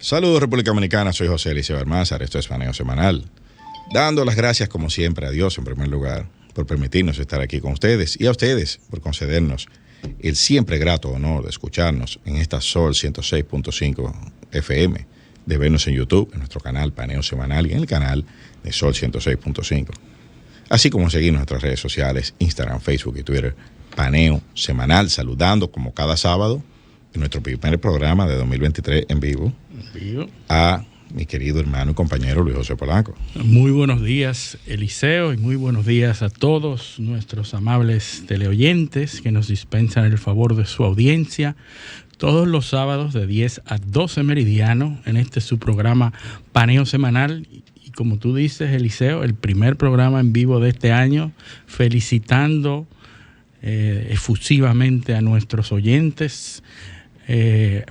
Saludos República Dominicana, soy José Eliseo Almanzar, esto es Paneo Semanal. Dando las gracias como siempre a Dios en primer lugar por permitirnos estar aquí con ustedes y a ustedes por concedernos el siempre grato honor de escucharnos en esta Sol 106.5 FM, de vernos en YouTube, en nuestro canal Paneo Semanal y en el canal de Sol 106.5. Así como seguir nuestras redes sociales, Instagram, Facebook y Twitter, Paneo Semanal, saludando como cada sábado en nuestro primer programa de 2023 en vivo a mi querido hermano y compañero Luis José Polanco. Muy buenos días, Eliseo, y muy buenos días a todos nuestros amables teleoyentes que nos dispensan el favor de su audiencia todos los sábados de 10 a 12 meridiano en este su programa Paneo Semanal. Y como tú dices, Eliseo, el primer programa en vivo de este año, felicitando efusivamente a nuestros oyentes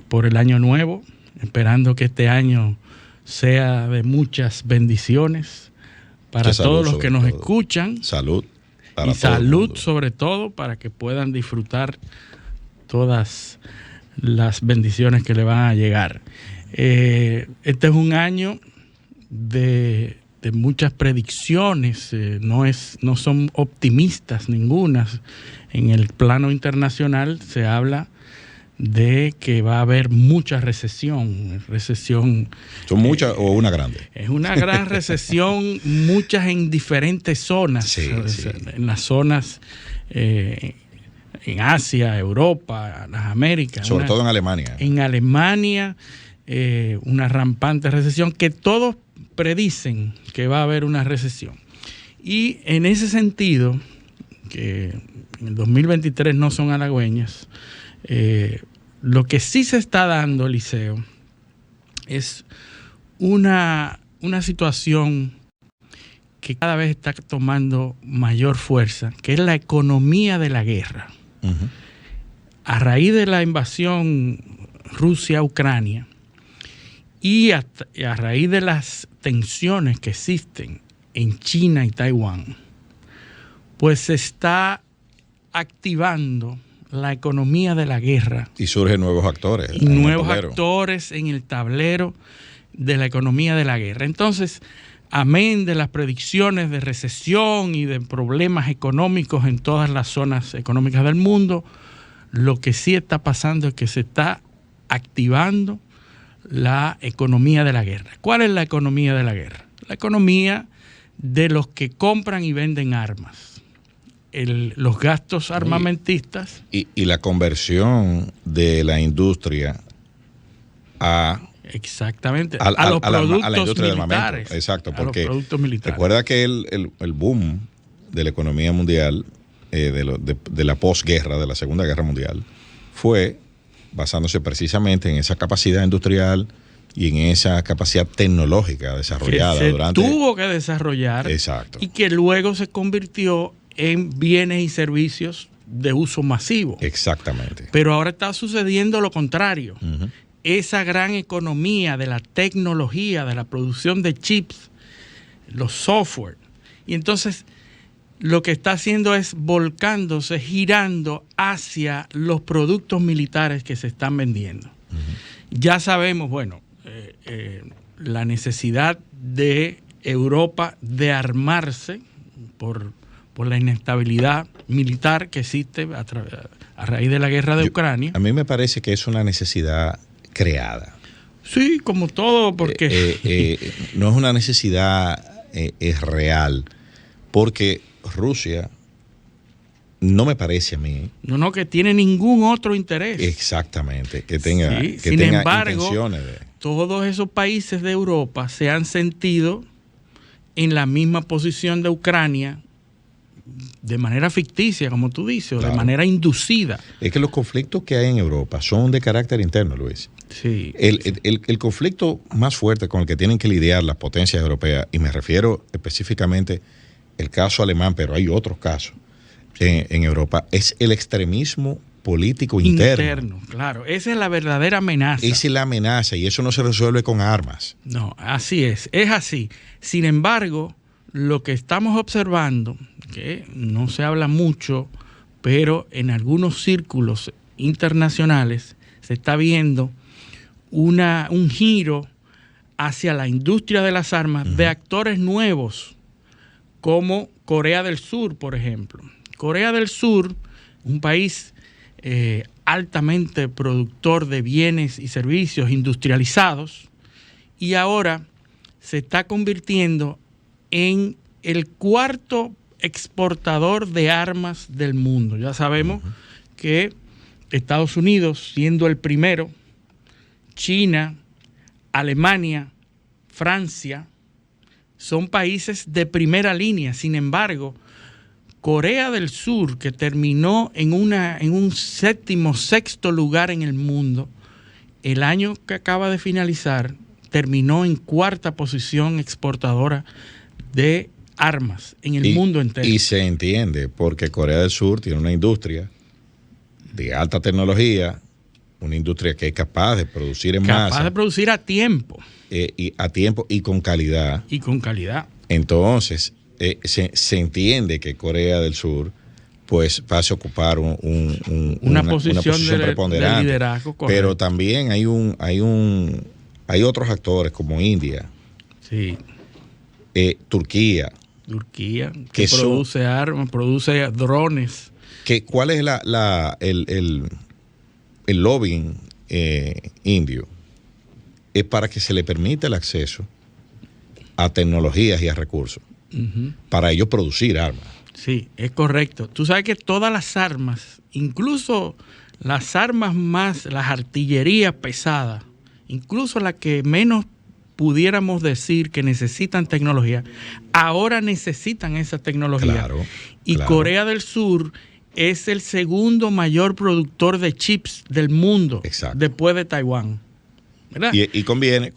por el año nuevo, esperando que este año sea de muchas bendiciones para todos los que nos escuchan. Salud. Y salud sobre todo para que puedan disfrutar todas las bendiciones que le van a llegar. Este es un año de muchas predicciones, no son optimistas ningunas. En el plano internacional se habla de que va a haber mucha recesión. ¿Son muchas o una grande? Es una gran recesión, muchas en diferentes zonas. Sí. En las zonas en Asia, Europa, las Américas. Sobre todo en Alemania. En Alemania, una rampante recesión que todos predicen que va a haber una recesión. Y en ese sentido, que en el 2023 no son halagüeñas, lo que sí se está dando, Eliseo, es una situación que cada vez está tomando mayor fuerza, que es la economía de la guerra. Uh-huh. A raíz de la invasión Rusia-Ucrania y a raíz de las tensiones que existen en China y Taiwán, pues se está activando la economía de la guerra. Y surgen nuevos actores. Y nuevos actores en el tablero de la economía de la guerra. Entonces, amén de las predicciones de recesión y de problemas económicos en todas las zonas económicas del mundo, lo que sí está pasando es que se está activando la economía de la guerra. ¿Cuál es la economía de la guerra? La economía de los que compran y venden armas. Los gastos armamentistas. Y la conversión de la industria a... Exactamente. A los productos militares. Exacto, porque los productos militares. Recuerda que el boom de la economía mundial, de la posguerra, de la Segunda Guerra Mundial, fue basándose precisamente en esa capacidad industrial y en esa capacidad tecnológica desarrollada que tuvo que desarrollar. Exacto. Y que luego se convirtió en bienes y servicios de uso masivo. Exactamente. Pero ahora está sucediendo lo contrario. Uh-huh. Esa gran economía de la tecnología, de la producción de chips, los software. Y entonces lo que está haciendo es volcándose, girando hacia los productos militares que se están vendiendo. Uh-huh. Ya sabemos, la necesidad de Europa de armarse por la inestabilidad militar que existe a raíz de la guerra de Ucrania. A mí me parece que es una necesidad creada. Sí, como todo, porque... no es una necesidad es real, porque Rusia no me parece a mí... No, que tiene ningún otro interés. Exactamente, que tenga, sí, que sin tenga embargo, intenciones de... Todos esos países de Europa se han sentido en la misma posición de Ucrania, de manera ficticia, como tú dices, o de manera inducida. Es que los conflictos que hay en Europa son de carácter interno, Luis. Sí. El conflicto más fuerte con el que tienen que lidiar las potencias europeas, y me refiero específicamente el caso alemán, pero hay otros casos en Europa, es el extremismo político interno. Claro. Esa es la verdadera amenaza. Esa es la amenaza y eso no se resuelve con armas. No, así es así. Sin embargo, lo que estamos observando, que no se habla mucho, pero en algunos círculos internacionales se está viendo un giro hacia la industria de las armas de actores nuevos, como Corea del Sur, por ejemplo. Corea del Sur, un país altamente productor de bienes y servicios industrializados, y ahora se está convirtiendo en el cuarto exportador de armas del mundo. Ya sabemos que Estados Unidos, siendo el primero, China, Alemania, Francia, son países de primera línea. Sin embargo, Corea del Sur, que terminó en un sexto lugar en el mundo, el año que acaba de finalizar, terminó en cuarta posición exportadora de armas en el mundo entero. Y se entiende, porque Corea del Sur tiene una industria de alta tecnología, una industria que es capaz de producir en masa. Capaz de producir a tiempo. Y a tiempo y con calidad. Y con calidad. Entonces, se entiende que Corea del Sur pues pase a ocupar una posición preponderante. De liderazgo, correcto. Pero también hay otros actores como India, sí. Turquía, que produce armas, produce drones. ¿Cuál es el lobbying indio? Es para que se le permita el acceso a tecnologías y a recursos para ellos producir armas. Sí, es correcto. Tú sabes que todas las armas, incluso las armas las artillerías pesadas, incluso las que menos pudiéramos decir que necesitan tecnología, ahora necesitan esa tecnología. Claro. Corea del Sur es el segundo mayor productor de chips del mundo. Exacto. Después de Taiwán. ¿Verdad? Y conviene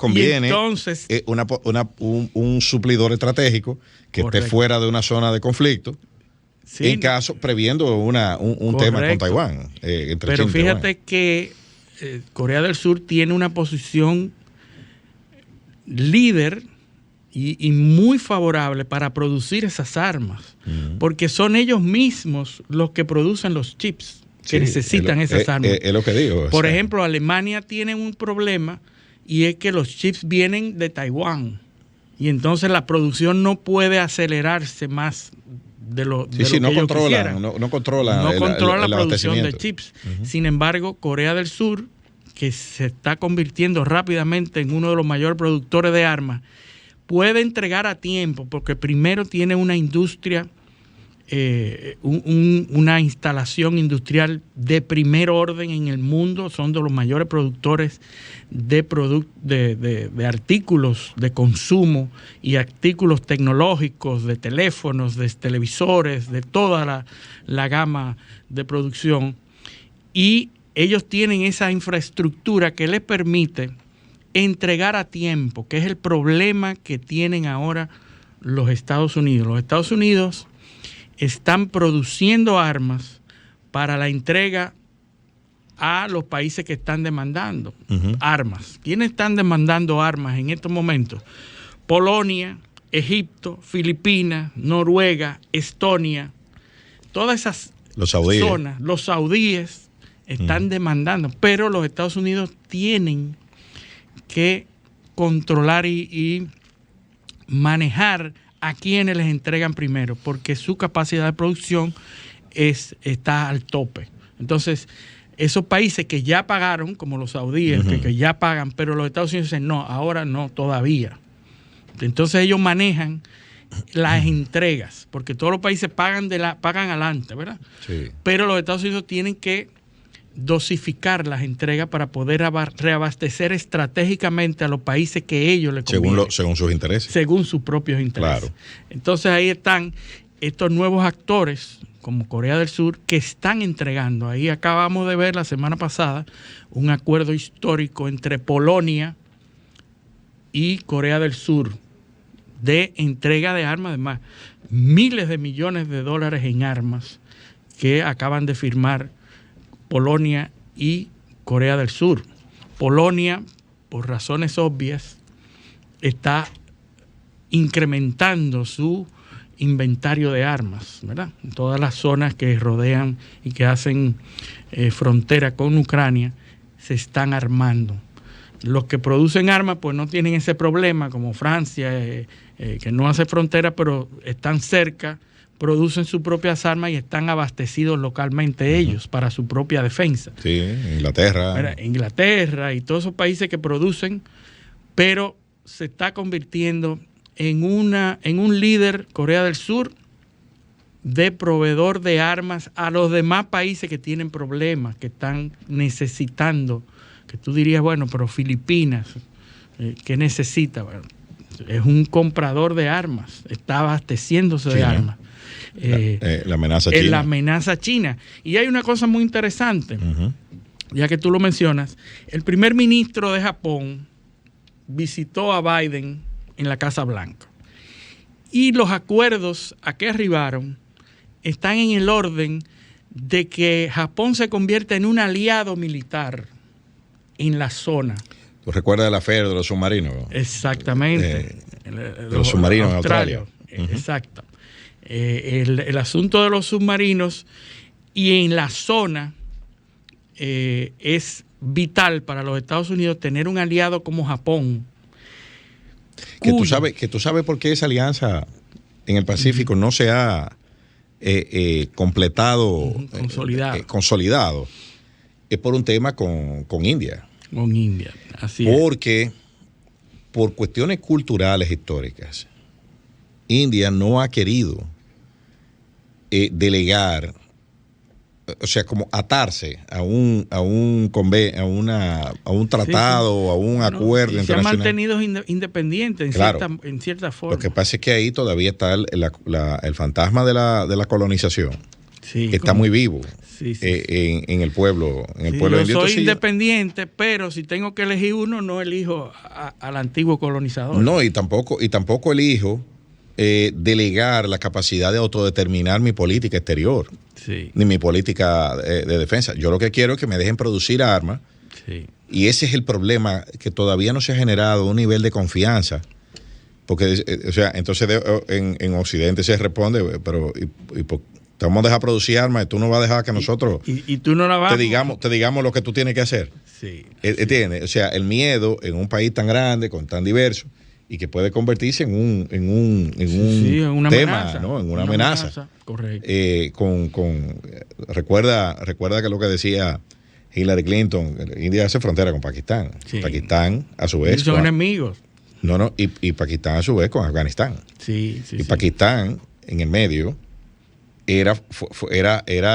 entonces, un suplidor estratégico que correcto. esté fuera de una zona de conflicto, sí, en caso, previendo un tema con Taiwán. Pero fíjate que Corea del Sur tiene una posición líder y muy favorable para producir esas armas, porque son ellos mismos los que producen los chips que necesitan esas armas. Es lo que digo. Por ejemplo, Alemania tiene un problema y es que los chips vienen de Taiwán y entonces la producción no puede acelerarse más de lo que ellos quisieran. No controla la producción de chips. Sin embargo, Corea del Sur, que se está convirtiendo rápidamente en uno de los mayores productores de armas, puede entregar a tiempo porque primero tiene una industria, una instalación industrial de primer orden en el mundo. Son de los mayores productores de artículos de consumo y artículos tecnológicos, de teléfonos, de televisores, de toda la gama de producción. Y ellos tienen esa infraestructura que les permite entregar a tiempo, que es el problema que tienen ahora los Estados Unidos. Los Estados Unidos están produciendo armas para la entrega a los países que están demandando armas. ¿Quiénes están demandando armas en estos momentos? Polonia, Egipto, Filipinas, Noruega, Estonia, todas esas zonas, los saudíes están demandando, pero los Estados Unidos tienen que controlar y manejar a quienes les entregan primero, porque su capacidad de producción está al tope. Entonces, esos países que ya pagaron, como los saudíes, que ya pagan, pero los Estados Unidos dicen, no, ahora no, todavía. Entonces ellos manejan las entregas, porque todos los países pagan adelante, ¿verdad? Sí. Pero los Estados Unidos tienen que dosificar las entregas para poder reabastecer estratégicamente a los países que ellos les conviene. Según sus intereses. Según sus propios intereses. Claro. Entonces ahí están estos nuevos actores, como Corea del Sur, que están entregando. Ahí acabamos de ver la semana pasada un acuerdo histórico entre Polonia y Corea del Sur de entrega de armas, además, miles de millones de dólares en armas que acaban de firmar Polonia y Corea del Sur. Polonia, por razones obvias, está incrementando su inventario de armas, ¿verdad? En todas las zonas que rodean y que hacen frontera con Ucrania se están armando. Los que producen armas pues no tienen ese problema, como Francia, que no hace frontera, pero están cerca, producen sus propias armas y están abastecidos localmente ellos para su propia defensa. Sí, Inglaterra. Inglaterra y todos esos países que producen, pero se está convirtiendo en un líder, Corea del Sur, de proveedor de armas a los demás países que tienen problemas, que están necesitando, que tú dirías, bueno, pero Filipinas, ¿qué necesita? Bueno, es un comprador de armas, está abasteciéndose de armas. La amenaza china. La amenaza china. Y hay una cosa muy interesante, ya que tú lo mencionas, el primer ministro de Japón visitó a Biden en la Casa Blanca. Y los acuerdos a que arribaron están en el orden de que Japón se convierta en un aliado militar en la zona. ¿Tú recuerdas la feria de los submarinos? Exactamente. De los submarinos en Australia. Exacto. El asunto de los submarinos y en la zona es vital para los Estados Unidos tener un aliado como Japón. Que tú sabes por qué esa alianza en el Pacífico no se ha completado, consolidado. Es por un tema con India. Con India, así Porque por cuestiones culturales históricas, India no ha querido delegar, o sea, como atarse a un tratado o a un acuerdo internacional. Se ha mantenido independiente en cierta forma. Lo que pasa es que ahí todavía está el fantasma de la colonización. Sí, está muy vivo en el pueblo. Yo soy independiente, pero si tengo que elegir uno, no elijo al antiguo colonizador. No, y tampoco elijo delegar la capacidad de autodeterminar mi política exterior, ni mi política de defensa. Yo lo que quiero es que me dejen producir armas, y ese es el problema, que todavía no se ha generado un nivel de confianza, porque, o sea, entonces en Occidente se responde, pero te vamos a dejar producir armas y tú no vas a dejar que nosotros y tú no la vas te digamos lo que tú tienes que hacer. ¿Entiendes? O sea, el miedo en un país tan grande, con tan diverso, y que puede convertirse en un tema, amenaza, ¿no? En una amenaza. Correcto. Recuerda que lo que decía Hillary Clinton, India hace frontera con Pakistán. Pakistán, a su vez. Son enemigos. No, y Pakistán a su vez con Afganistán. Pakistán, en el medio, era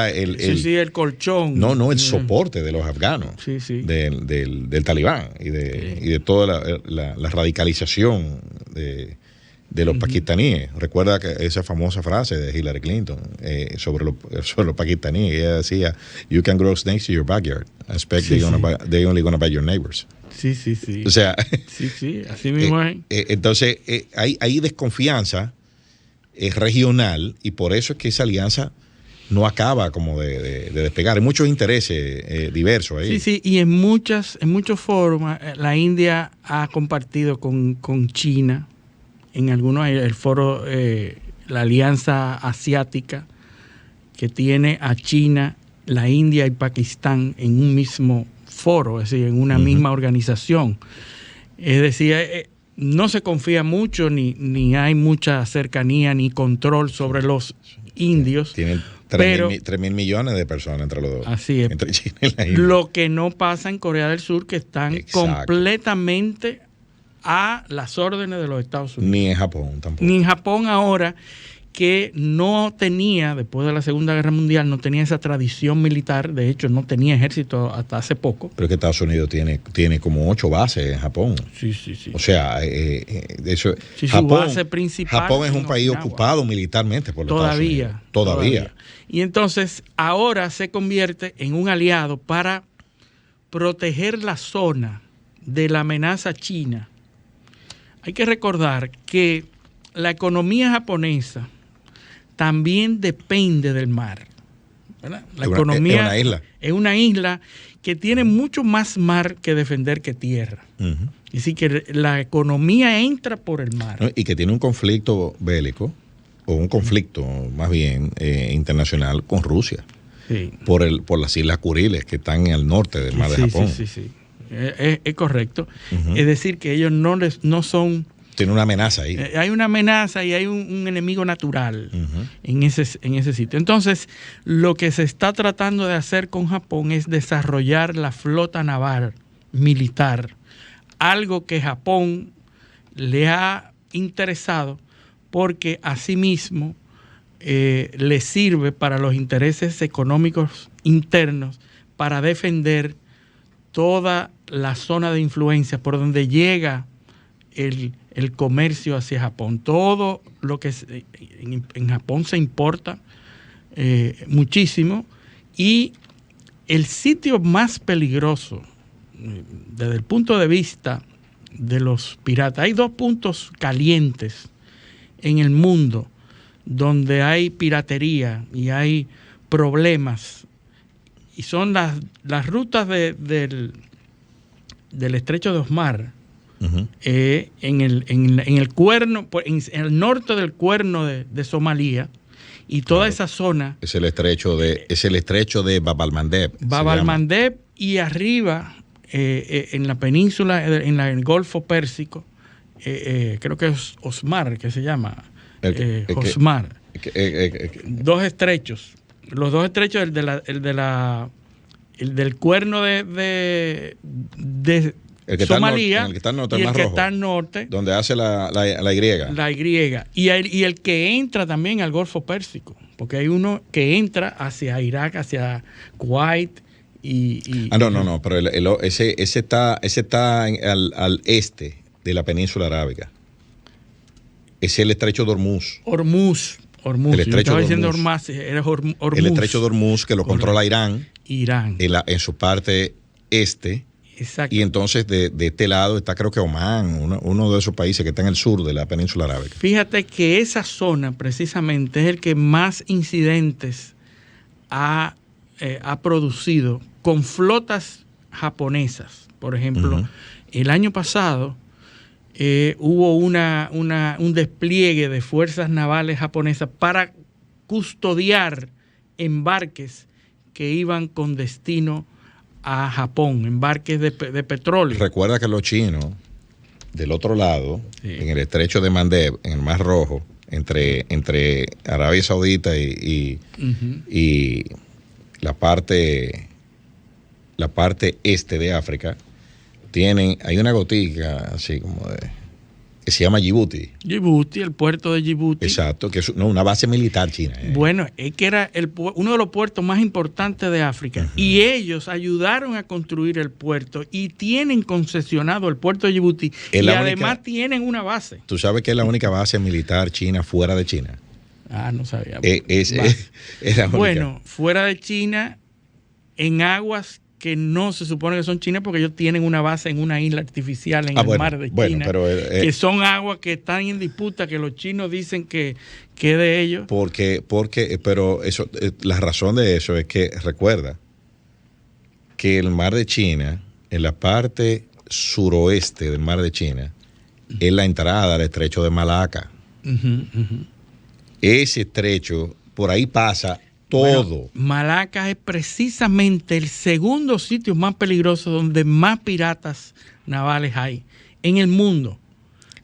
el colchón. El soporte de los afganos, del talibán y de toda la radicalización de los pakistaníes. Recuerda que esa famosa frase de Hillary Clinton sobre los pakistaníes, ella decía, "You can grow snakes in your backyard. I expect they only gonna bite your neighbors." Sí. O sea, así mismo es. Entonces, hay desconfianza regional, y por eso es que esa alianza no acaba como de despegar. Hay muchos intereses diversos ahí. Y en muchos foros la India ha compartido con China, en algunos, el foro, la Alianza Asiática, que tiene a China, la India y Pakistán en un mismo foro, es decir, en una misma organización. Es decir, no se confía mucho, ni hay mucha cercanía ni control sobre los indios. Tienen 3.000 millones de personas entre los dos. Así es. Entre China y la India. Lo que no pasa en Corea del Sur, que están completamente a las órdenes de los Estados Unidos. Ni en Japón tampoco. Ni en Japón ahora, que no tenía, después de la Segunda Guerra Mundial, no tenía esa tradición militar. De hecho, no tenía ejército hasta hace poco. Pero es que Estados Unidos tiene como 8 bases en Japón. Sí. O sea, eso, su base principal. Japón es un país ocupado militarmente por los Estados Unidos. Todavía. Y entonces, ahora se convierte en un aliado para proteger la zona de la amenaza china. Hay que recordar que la economía japonesa también depende del mar, ¿verdad? La economía es una isla. Es una isla que tiene mucho más mar que defender que tierra. Y sí que la economía entra por el mar. ¿No? Y que tiene un conflicto bélico, o un conflicto más bien internacional con Rusia. Por las Islas Kuriles, que están al norte del mar de Japón. Sí. es correcto. Es decir, que ellos no son... Tiene una amenaza ahí. Hay una amenaza y hay un enemigo natural en ese sitio. Entonces, lo que se está tratando de hacer con Japón es desarrollar la flota naval militar, algo que Japón le ha interesado porque asimismo le sirve para los intereses económicos internos para defender toda la zona de influencia por donde llega el comercio hacia Japón. Todo lo que en Japón se importa muchísimo, y el sitio más peligroso desde el punto de vista de los piratas, hay 2 puntos calientes en el mundo donde hay piratería y hay problemas, y son las rutas del estrecho de Osmar, en el cuerno, en el norte del cuerno de Somalia, y toda esa zona. Es el estrecho de Bab al-Mandeb. Bab al-Mandeb, y arriba en la península, en el Golfo Pérsico, creo que es Osmar, que se llama. Osmar. 2 estrechos. Los 2 estrechos, el del cuerno de Somalia, el que está al norte, y el más que rojo, está al norte, donde hace la Y. La Y. Y el que entra también al Golfo Pérsico, porque hay uno que entra hacia Irak, hacia Kuwait. No, pero ese está al este de la península arábiga. Es el estrecho de Hormuz. Hormuz. El estrecho de Hormuz. El estrecho de Hormuz, que lo controla Irán. En su parte este. Exacto. Y entonces de este lado está, creo que Omán, uno de esos países que está en el sur de la península arábiga. Fíjate que esa zona precisamente es el que más incidentes ha producido con flotas japonesas. Por ejemplo, el año pasado hubo un despliegue de fuerzas navales japonesas para custodiar embarques que iban con destino a Japón, embarques de petróleo. Recuerda que los chinos, del otro lado, en el estrecho de Mandeb, en el Mar Rojo, entre Arabia Saudita y la parte este de África, hay una gotica así como que se llama Djibouti. Djibouti, el puerto de Djibouti. Exacto, que es una base militar china. Bueno, es que era uno de los puertos más importantes de África, y ellos ayudaron a construir el puerto y tienen concesionado el puerto de Djibouti, y además tienen una base. ¿Tú sabes que es la única base militar china fuera de China? No sabía. Es la única. Bueno, fuera de China, en aguas que no se supone que son chinas, porque ellos tienen una base en una isla artificial en el mar de China, pero, que son aguas que están en disputa, que los chinos dicen que es de ellos. Pero eso, la razón de eso es que recuerda que el mar de China, en la parte suroeste del mar de China, es la entrada al estrecho de Malaca. Ese estrecho, por ahí pasa todo. Bueno, Malaca es precisamente el segundo sitio más peligroso donde más piratas navales hay en el mundo.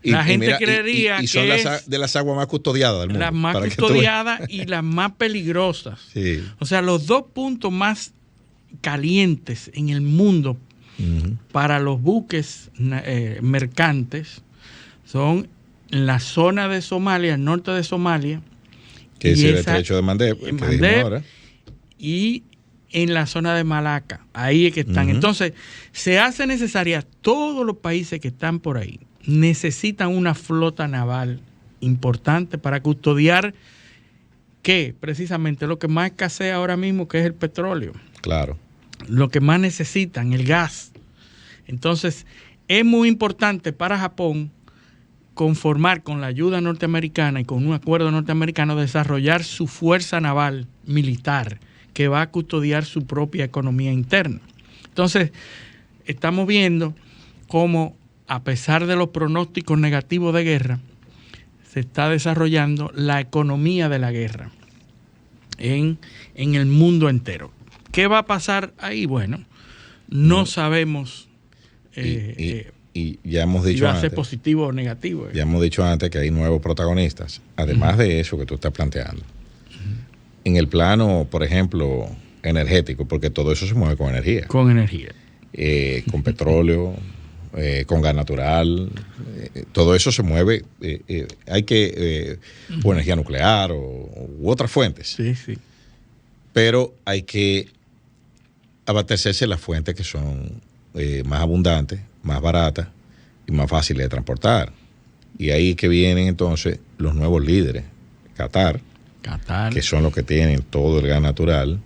La gente creería que son de las aguas más custodiadas del mundo. Las más custodiadas y las más peligrosas. Sí. O sea, los 2 puntos más calientes en el mundo para los buques mercantes son en la zona de Somalia, el norte de Somalia, que es el estrecho de Mandeb, y en la zona de Malaca. Ahí es que están. Entonces, se hace necesaria, todos los países que están por ahí necesitan una flota naval importante para custodiar que precisamente lo que más escasea ahora mismo, que es el petróleo. Claro. Lo que más necesitan, el gas. Entonces, es muy importante para Japón conformar con la ayuda norteamericana y con un acuerdo norteamericano, desarrollar su fuerza naval militar que va a custodiar su propia economía interna. Entonces, estamos viendo cómo, a pesar de los pronósticos negativos de guerra, se está desarrollando la economía de la guerra en el mundo entero. ¿Qué va a pasar ahí? Bueno, no sabemos y ya hemos dicho iba a ser antes, positivo o negativo. Ya hemos dicho antes que hay nuevos protagonistas, además de eso que tú estás planteando. En el plano, por ejemplo, energético, porque todo eso se mueve con energía. Con energía. Con petróleo, con gas natural, todo eso se mueve. Hay que, por energía nuclear u otras fuentes. Sí, sí. Pero hay que abastecerse de las fuentes que son más abundantes, más baratas y más fáciles de transportar. Y ahí que vienen entonces los nuevos líderes. Qatar, que son los que tienen todo el gas natural.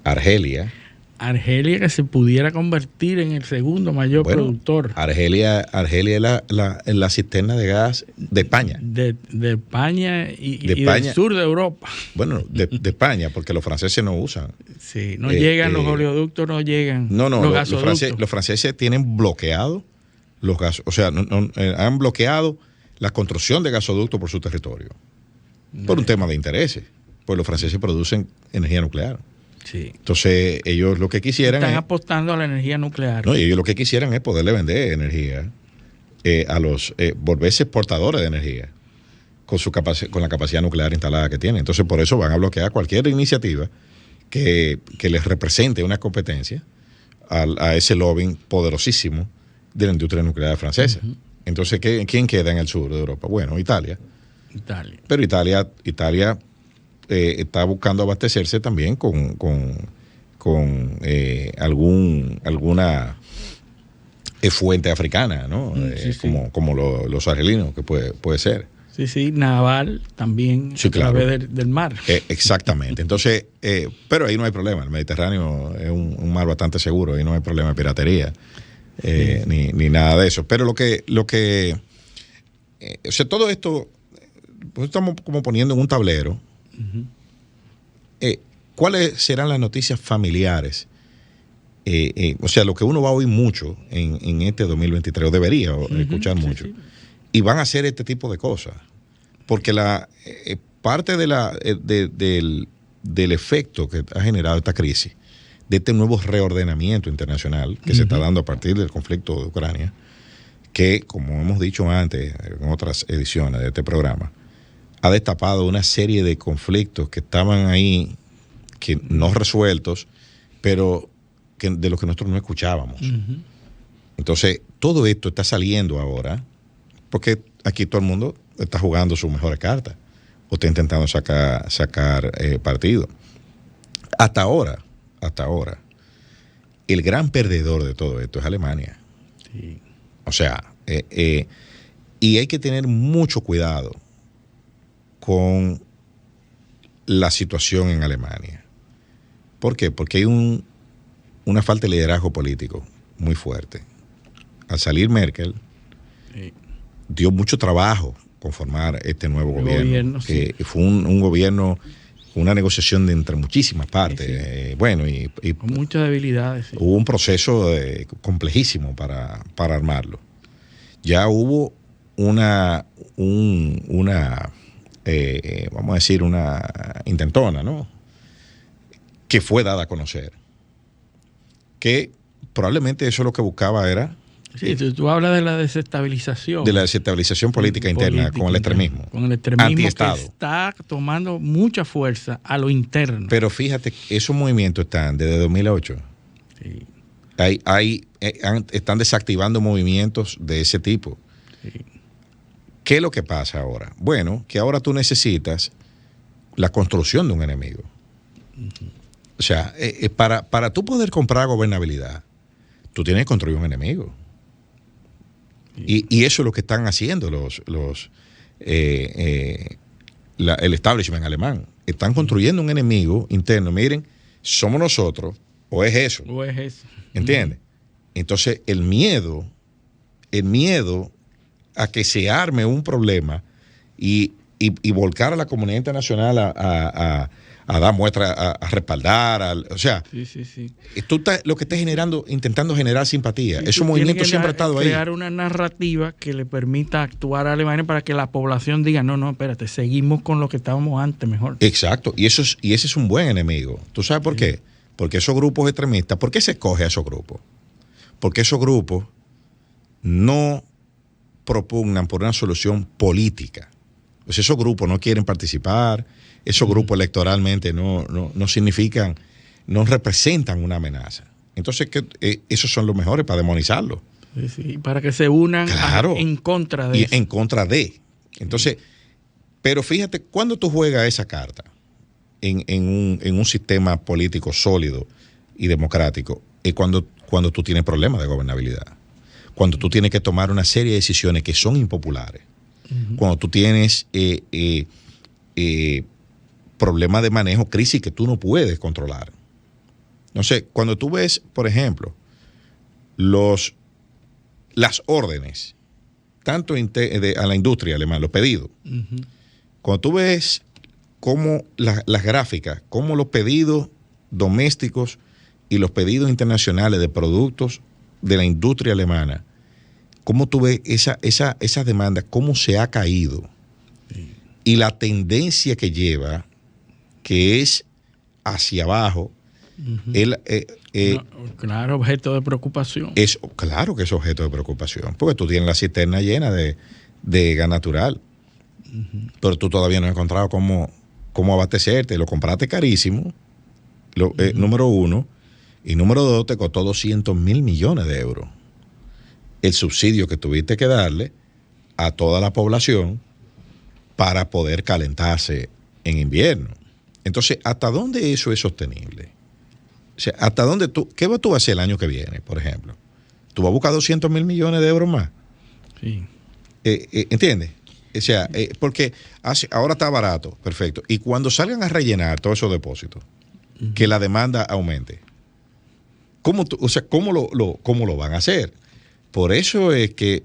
Argelia, que se pudiera convertir en el segundo mayor productor. Argelia es la cisterna de gas de España. De España y del sur de Europa. Bueno, de España, porque los franceses no usan. Sí, no llegan los oleoductos, no llegan. No, los franceses tienen bloqueado los gasos, o sea, han bloqueado la construcción de gasoductos por su territorio. Por un tema de intereses. Pues los franceses producen energía nuclear. Sí. Entonces, ellos lo que quisieran están apostando a la energía nuclear. No, y ellos lo que quisieran es poderle vender energía a los volverse exportadores de energía con la capacidad nuclear instalada que tienen. Entonces, por eso van a bloquear cualquier iniciativa que les represente una competencia a ese lobbying poderosísimo de la industria nuclear francesa. Entonces, ¿quién queda en el sur de Europa? Bueno, Italia. Pero Italia está buscando abastecerse también con alguna fuente africana, ¿no? Como los argelinos, que puede ser. Sí, naval también, sí, a través del mar. Exactamente. Entonces, pero ahí no hay problema. El Mediterráneo es un mar bastante seguro, ahí no hay problema de piratería, ni nada de eso. Pero o sea, todo esto, pues estamos como poniendo en un tablero. ¿Cuáles serán las noticias familiares? O sea, lo que uno va a oír mucho en este 2023, o debería escuchar mucho. Sí. Y van a hacer este tipo de cosas. Porque parte del efecto que ha generado esta crisis, de este nuevo reordenamiento internacional que se está dando a partir del conflicto de Ucrania, que, como hemos dicho antes en otras ediciones de este programa, ha destapado una serie de conflictos que estaban ahí, que no resueltos, pero de los que nosotros no escuchábamos. Entonces, todo esto está saliendo ahora, porque aquí todo el mundo está jugando sus mejores cartas, o está intentando sacar partido. Hasta ahora, el gran perdedor de todo esto es Alemania. Sí. O sea, y hay que tener mucho cuidado con la situación en Alemania. ¿Por qué? Porque hay una falta de liderazgo político muy fuerte. Al salir Merkel, dio mucho trabajo conformar este nuevo gobierno, que fue un gobierno, una negociación entre muchísimas partes. Sí. Bueno, y con muchas debilidades. Sí. Hubo un proceso complejísimo para armarlo. Ya hubo una vamos a decir, una intentona, ¿no? Que fue dada a conocer. Que probablemente eso lo que buscaba era... Sí, tú hablas de la desestabilización. De la desestabilización política interna con el extremismo. Con el extremismo que está tomando mucha fuerza a lo interno. Pero fíjate, esos movimientos están desde 2008. Sí. Están desactivando movimientos de ese tipo. Sí. ¿Qué es lo que pasa ahora? Bueno, que ahora tú necesitas la construcción de un enemigo. O sea, para tú poder comprar gobernabilidad, tú tienes que construir un enemigo. Y eso es lo que están haciendo el establishment alemán. Están construyendo un enemigo interno. Miren, somos nosotros, o es eso. ¿Entiendes? Entonces, el miedo a que se arme un problema y volcar a la comunidad internacional a dar muestras, a respaldar, o sea, tú lo que estás intentando generar simpatía. Ese movimiento siempre ha estado ahí. Crear una narrativa que le permita actuar a Alemania para que la población diga, no, espérate, seguimos con lo que estábamos antes mejor. Exacto, y ese es un buen enemigo. ¿Tú sabes por qué? Porque esos grupos extremistas, ¿por qué se escoge a esos grupos? Porque esos grupos no propugnan por una solución política. Pues esos grupos no quieren participar, esos grupos electoralmente no significan, no representan una amenaza. Entonces, esos son los mejores para demonizarlo. Sí, para que se unan en contra de eso. En contra de. Entonces, pero fíjate, cuando tú juegas esa carta en un sistema político sólido y democrático, es cuando tú tienes problemas de gobernabilidad. Cuando tú tienes que tomar una serie de decisiones que son impopulares. Cuando tú tienes problemas de manejo, crisis que tú no puedes controlar. No sé, cuando tú ves, por ejemplo, las órdenes, tanto a la industria alemana, los pedidos, cuando tú ves cómo las gráficas, cómo los pedidos domésticos y los pedidos internacionales de productos de la industria alemana, cómo tú ves esa demanda, cómo se ha caído, y la tendencia que lleva, que es hacia abajo. Claro, objeto de preocupación. Claro que es objeto de preocupación, porque tú tienes la cisterna llena de gas natural, pero tú todavía no has encontrado cómo abastecerte. Lo compraste carísimo, número uno, y número dos, te costó 200 mil millones de euros el subsidio que tuviste que darle a toda la población para poder calentarse en invierno. Entonces, ¿hasta dónde eso es sostenible? O sea, ¿hasta dónde qué vas tú a hacer el año que viene, por ejemplo? ¿Tú vas a buscar 200 mil millones de euros más? Sí. ¿Entiendes? O sea, porque ahora está barato, perfecto. Y cuando salgan a rellenar todos esos depósitos, que la demanda aumente, ¿cómo lo van a hacer? Por eso es que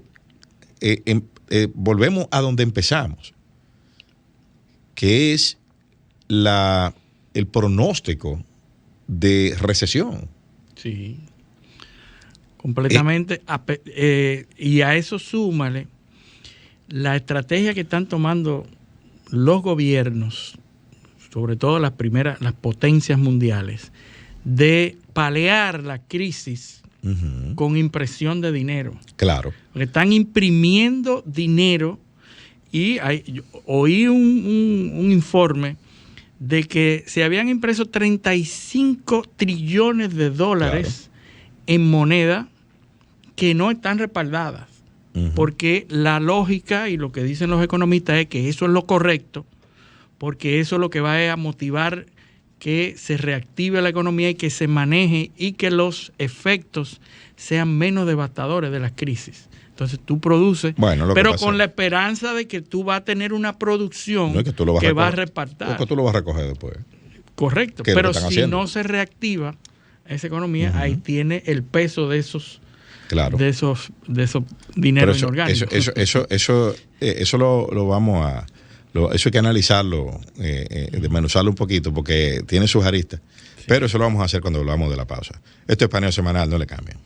volvemos a donde empezamos, que es el pronóstico de recesión. Sí, completamente. Y a eso súmale la estrategia que están tomando los gobiernos, sobre todo las potencias mundiales, de paliar la crisis con impresión de dinero. Claro. Le están imprimiendo dinero y oí un informe de que se habían impreso 35 trillones de dólares en moneda que no están respaldadas. Porque la lógica y lo que dicen los economistas es que eso es lo correcto, porque eso es lo que va a motivar que se reactive la economía y que se maneje y que los efectos sean menos devastadores de las crisis. Entonces tú produces, pero con la esperanza de que tú vas a tener una producción que va a repartir. Porque tú lo vas a recoger después. Correcto, pero si no se reactiva esa economía, ahí tiene el peso de esos, de esos dineros inorgánicos. Eso lo vamos a... Eso hay que analizarlo, desmenuzarlo un poquito, porque tiene sus aristas. Sí. Pero eso lo vamos a hacer cuando volvamos de la pausa. Esto es Paneo Semanal, no le cambien.